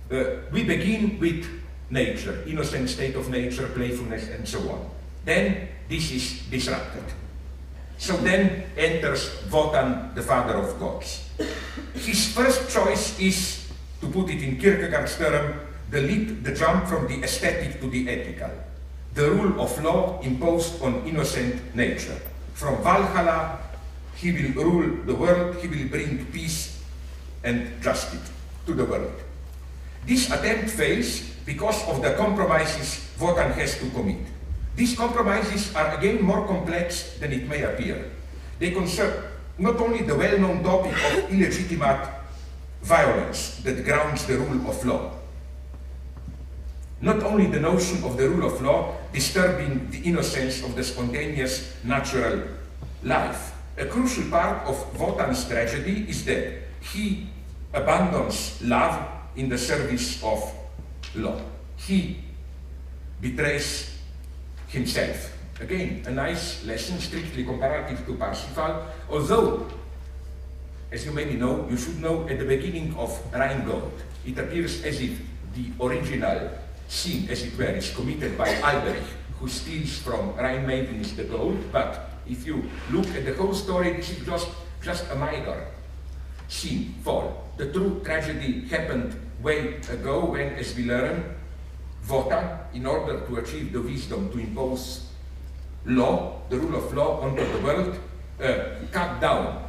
We begin with nature, innocent state of nature, playfulness, and so on. Then this is disrupted. So then enters Wotan, the father of gods. His first choice is, to put it in Kierkegaard's term, the leap, the jump from the aesthetic to the ethical. The rule of law imposed on innocent nature. From Valhalla, he will rule the world, he will bring peace and justice to the world. This attempt fails because of the compromises Wotan has to commit. These compromises are again more complex than it may appear. They concern not only the well-known topic of illegitimate violence that grounds the rule of law, not only the notion of the rule of law disturbing the innocence of the spontaneous natural life. A crucial part of Wotan's tragedy is that he abandons love in the service of law. He betrays himself. Again, a nice lesson, strictly comparative to Parsifal, although, as you maybe know, you should know at the beginning of Rheingold, it appears as if the original sin, as it were, is committed by Alberich, who steals from Rhine maidens the gold, but if you look at the whole story, this is just a minor sin, fall. The true tragedy happened way ago when, as we learn, Wotan, in order to achieve the wisdom to impose law, the rule of law onto the world, cut down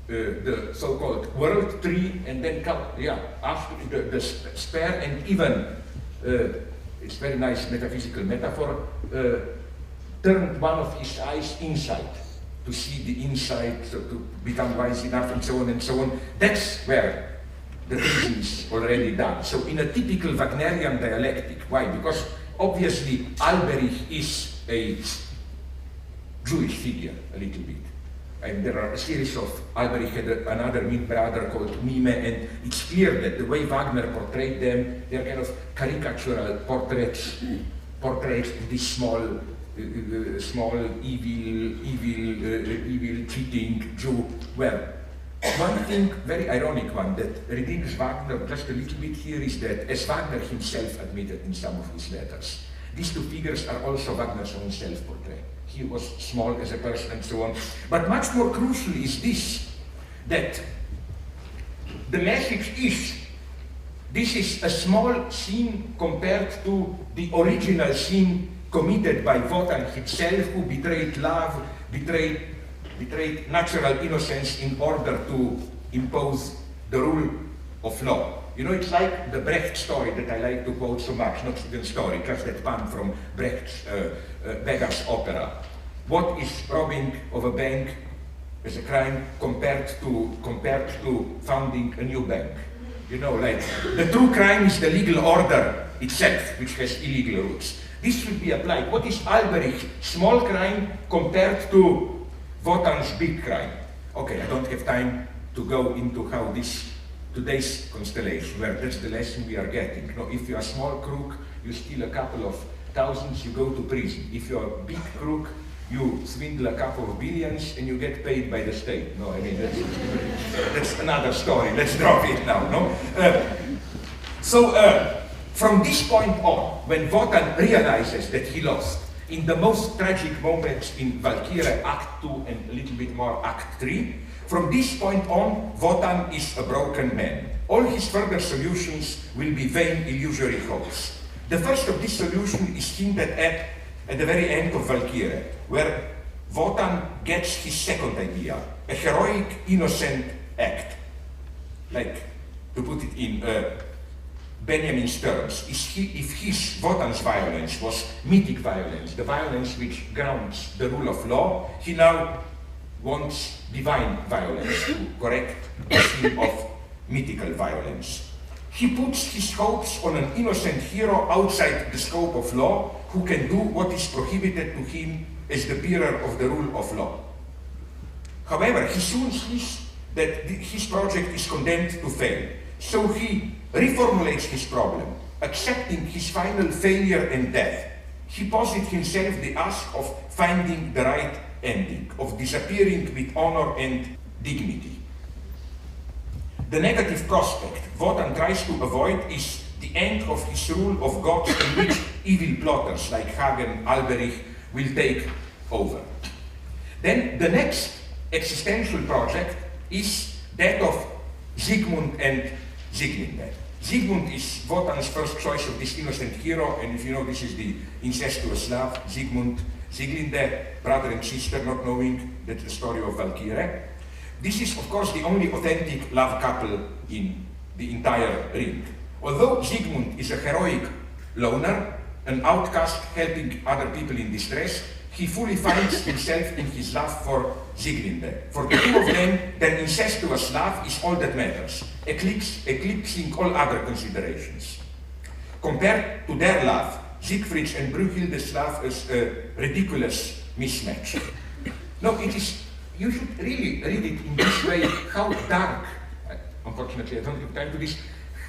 the so-called world tree and then cut, after the spare and even, it's very nice metaphysical metaphor, turned one of his eyes inside to see the inside, so to become wise enough and so on and so on. That's where the treason is already done. So in a typical Wagnerian dialectic, why? Because obviously Alberich is a Jewish figure, a little bit. And there are a series of, Alberich had another brother called Mime, and it's clear that the way Wagner portrayed them, they're kind of caricatural portraits of this small, evil, cheating Jew. Well, one thing, very ironic one, that redeems Wagner just a little bit here is that, as Wagner himself admitted in some of his letters, these two figures are also Wagner's own self-portrait. He was small as a person and so on. But much more crucial is this, that the message is, this is a small sin compared to the original sin committed by Wotan himself, who betrayed love, betrayed natural innocence in order to impose the rule of law. You know, it's like the Brecht story that I like to quote so much, not even story, just that pun from Brecht's Beggar's Opera. What is robbing of a bank as a crime compared to founding a new bank? You know, like, the true crime is the legal order itself, which has illegal roots. This should be applied. What is Alberich's small crime compared to Wotan's big crime? Okay, I don't have time to go into how this today's constellation, where that's the lesson we are getting. No, if you're a small crook, you steal a couple of thousands, you go to prison. If you're a big crook, you swindle a couple of billions and you get paid by the state. No, I mean, that's another story. Let's drop it now, no? From this point on, when Wotan realizes that he lost, in the most tragic moments in Valkyrie Act 2 and a little bit more Act 3, from this point on, Wotan is a broken man. All his further solutions will be vain, illusory hopes. The first of this solution is hinted at the very end of Valkyrie, where Wotan gets his second idea, a heroic, innocent act. Like, to put it in Benjamin's terms, if Wotan's violence was mythic violence, the violence which grounds the rule of law, he now wants divine violence to correct the sin of mythical violence. He puts his hopes on an innocent hero outside the scope of law, who can do what is prohibited to him as the bearer of the rule of law. However, he soon sees that his project is condemned to fail, so he reformulates his problem, accepting his final failure and death. He posits himself the task of finding the right ending, of disappearing with honor and dignity. The negative prospect Wotan tries to avoid is the end of his rule of gods in which evil plotters like Hagen, Alberich will take over. Then the next existential project is that of Sigmund and Sieglinde. Sigmund is Wotan's first choice of this innocent hero, and if you know, this is the incestuous Slav, Sigmund, Sieglinde, brother and sister, not knowing that's the story of Valkyrie. This is, of course, the only authentic love couple in the entire ring. Although Sigmund is a heroic loner, an outcast helping other people in distress, he fully finds himself in his love for Sieglinde. For the two of them, their incestuous love is all that matters, eclipsing all other considerations. Compared to their love, Siegfried's and Brunhilde's love is a ridiculous mismatch. No, it is, you should really read it in this way, how dark, unfortunately I don't have time to this,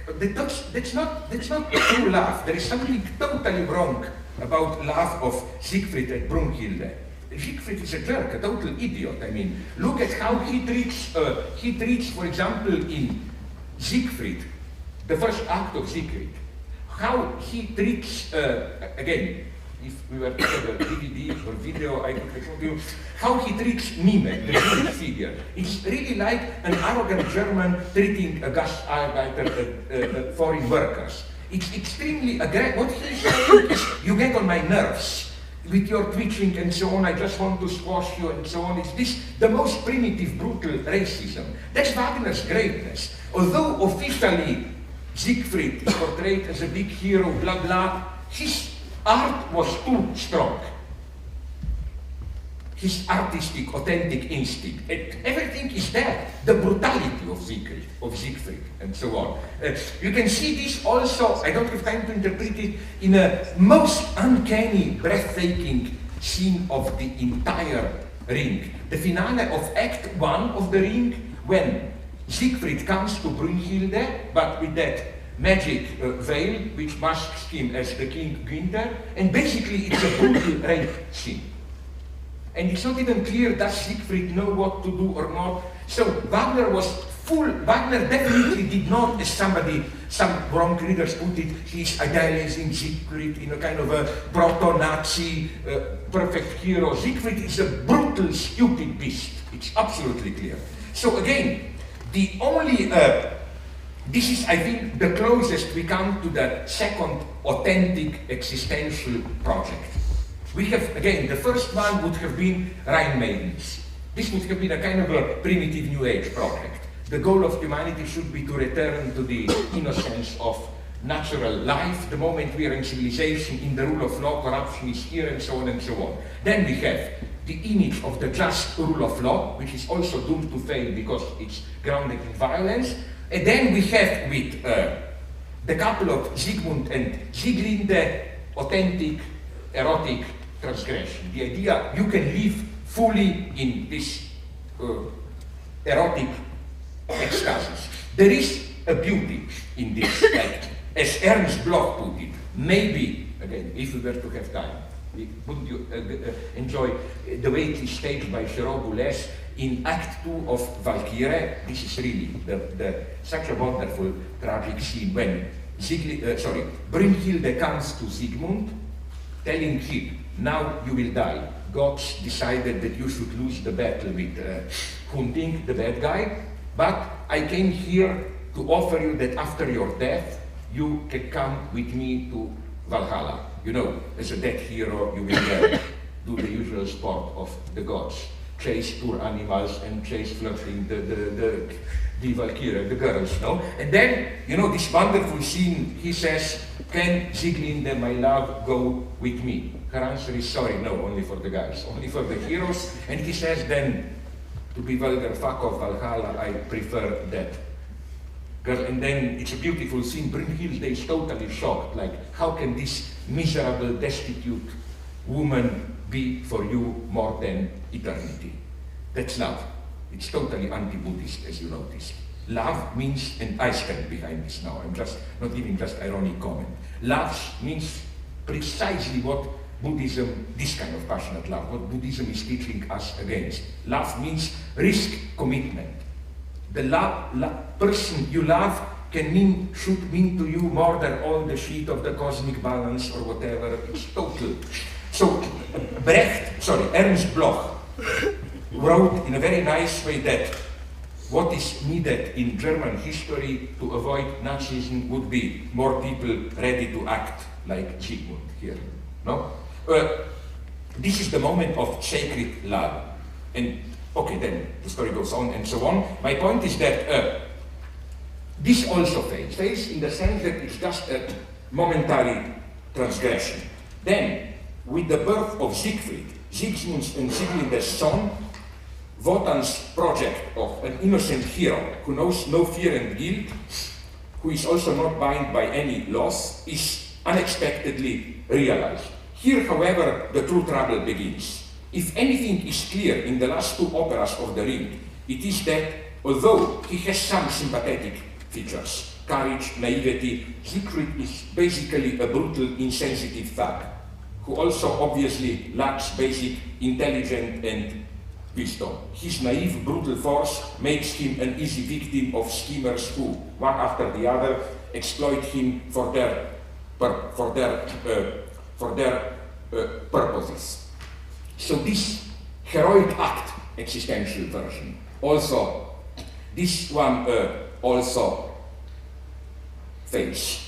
that's not true love. There is something totally wrong about love of Siegfried and Brunhilde. Siegfried is a jerk, a total idiot. I mean, look at how he treats, for example, in Siegfried, the first act of Siegfried, how he treats, again, if we were to have a DVD or video, I could show you how he treats Mime, the Jewish figure. It's really like an arrogant German treating a Gastarbeiter, foreign workers. It's extremely aggressive. What he's saying is, you get on my nerves with your twitching and so on, I just want to squash you and so on. It's this, the most primitive, brutal racism. That's Wagner's greatness. Although officially Siegfried is portrayed as a big hero, blah blah, his art was too strong. His artistic, authentic instinct. Everything is there. The brutality of Siegfried, and so on. You can see this also, I don't have time to interpret it, in a most uncanny, breathtaking scene of the entire ring. The finale of Act 1 of the ring, when Siegfried comes to Brunhilde, but with that magic veil which masks him as the King Günther, and basically it's a brutal rape scene. And it's not even clear does Siegfried know what to do or not. So Wagner was full, Wagner definitely did not, as some wrong readers put it, he's idealizing Siegfried in a kind of a proto-Nazi perfect hero. Siegfried is a brutal, stupid beast. It's absolutely clear. So again, the only, this is, I think, the closest we come to the second authentic existential project. We have, again, the first one would have been Rhine Maidens. This would have been a kind of a primitive New Age project. The goal of humanity should be to return to the innocence of natural life. The moment we are in civilization, in the rule of law, corruption is here, and so on and so on. Then we have the image of the just rule of law, which is also doomed to fail because it's grounded in violence. And then we have with the couple of Sigmund and Sieglinde, authentic, erotic transgression. The idea you can live fully in this erotic ecstasis. There is a beauty in this act. As Ernst Bloch put it, maybe, again, if we were to have time, wouldn't you enjoy the way it is staged by Gérard Boulez in Act 2 of Valkyrie? This is really such a wonderful tragic scene when Brunhilde comes to Sigmund, telling him, now you will die. Gods decided that you should lose the battle with Hunding, the bad guy, but I came here to offer you that after your death, you can come with me to Valhalla. You know, as a dead hero, you will do the usual sport of the gods. Chase poor animals and chase flirting the Valkyrie, the girls, no? And then, you know, this wonderful scene, he says, can Sieglinde, my love, go with me? Her answer is sorry, no, only for the guys, only for the heroes. And he says then, to be vulgar, fuck off Valhalla, I prefer that. Girl, and then it's a beautiful scene. Brunhilde is totally shocked, like, how can this miserable, destitute woman be for you more than eternity? That's love. It's totally anti-Buddhist, as you notice. Love means, and I stand behind this now, I'm just not giving just ironic comment. Love means precisely what Buddhism, this kind of passionate love, what Buddhism is teaching us against. Love means risk commitment. the person you love should mean to you more than all the sheet of the cosmic balance or whatever. It's total. So Ernst Bloch wrote in a very nice way that what is needed in German history to avoid Nazism would be more people ready to act like Zygmunt here. No? This is the moment of sacred love. And okay, then the story goes on and so on. My point is that this also fails in the sense that it's just a momentary transgression. Then, with the birth of Siegfried, Sigismund's and Sieglinde's son, Wotan's project of an innocent hero who knows no fear and guilt, who is also not bound by any laws, is unexpectedly realized. Here, however, the true trouble begins. If anything is clear in the last two operas of the Ring, it is that, although he has some sympathetic features, courage, naivety, Siegfried is basically a brutal, insensitive thug, who also obviously lacks basic intelligence and wisdom. His naive, brutal force makes him an easy victim of schemers who, one after the other, exploit him for their purposes. So this heroic act, existential version, also, this one also fails.